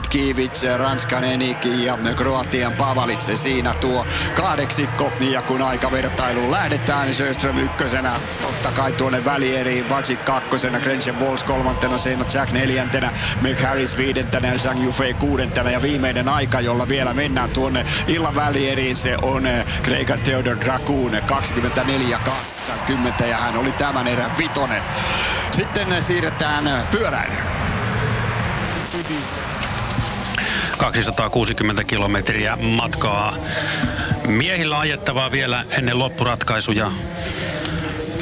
Kiivic, Ranskan Eniki ja Kroatian Pavalic, siinä tuo kahdeksikko. Ja kun aikavertailuun lähdetään, niin Sjöström ykkösenä, totta kai tuonne välieriin, Vacik kakkosena, Grenchen Walls kolmantena, Senna Jack neljäntenä, Meg Harris viidentenä ja Zhang Yufei kuudentena. Ja viimeinen aika, jolla vielä mennään tuonne illan välieriin, se on Kreikan Theodor Dragoon 24-80 ja hän oli tämän erän vitonen. Sitten siirretään pyöräilyyn. 260 kilometriä matkaa miehillä ajettavaa vielä ennen loppuratkaisuja.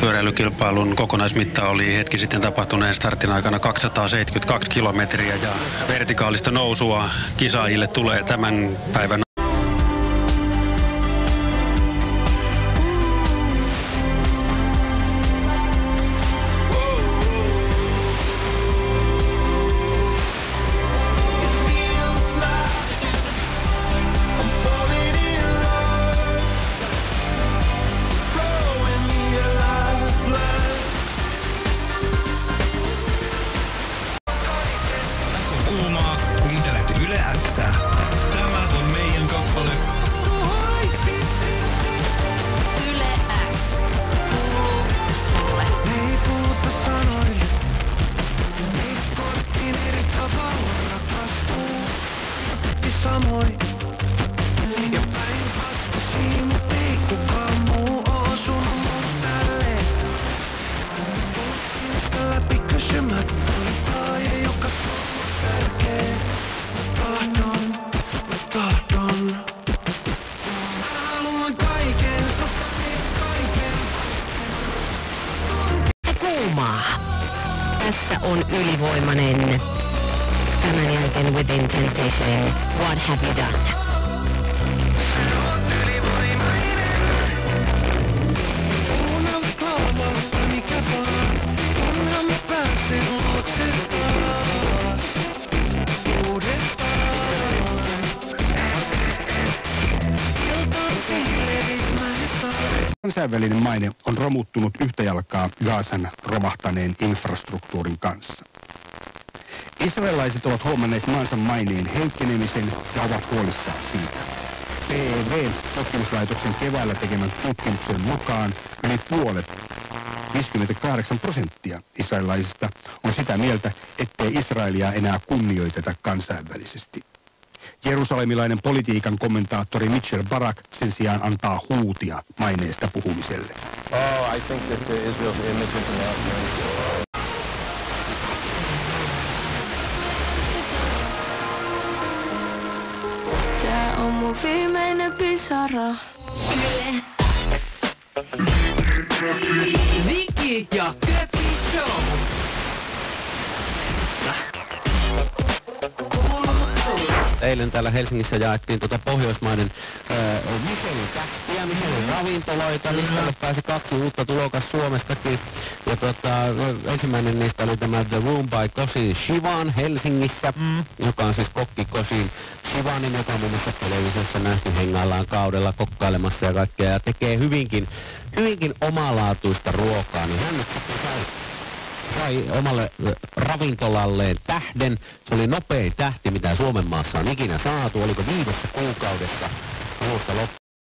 Pyöräilykilpailun kokonaismitta oli hetki sitten tapahtuneen startin aikana 272 kilometriä ja vertikaalista nousua kisaajille tulee tämän päivän samoin. Ja päinvastaisia, mut ei kukaan muu oo osunut mun tälleen. Tutkimusta läpi kysymättä ja joka särkee. Mä tahdon. Mä haluan kaiken, susta kaiken. Kuumaa. Tässä on ylivoimainen. Tämän jälkeen Within Temptation. What have you done? Kansainvälinen maine on romuttunut yhtä jalkaa Gazan romahtaneen infrastruktuurin kanssa. Israelilaiset ovat huomanneet maansa maineen heikkenemisen ja ovat huolissaan siitä. PEV-tutkimuslaitoksen keväällä tekemän tutkimuksen mukaan yli puolet, 58% israelilaisista on sitä mieltä, ettei Israelia enää kunnioiteta kansainvälisesti. Jerusalemilainen politiikan kommentaattori Mitchell Barak sen sijaan antaa huutia maineesta puhumiselle. I think that Israel's image internationally. Tää on mun viimeinen pisara. Viki ja Köpi Show. Eilen täällä Helsingissä jaettiin Pohjoismaiden Michelin tähtiä, Michelin ravintoloita. Listalle pääsi 2 uutta tulokas Suomestakin. Ja ensimmäinen niistä oli tämä The Room by Koshin Shivan Helsingissä, joka on siis kokki Koshin Shivanin, joka on muun muassa televisiossa nähty hengaillaan kaudella kokkailemassa ja kaikkea. Ja tekee hyvinkin omalaatuista ruokaa, niin hän nyt sitten sai omalle ravintolalleen tähden. Se oli nopein tähti, mitä Suomen maassa on ikinä saatu. Oliko 5 kuukaudessa alusta loppuun.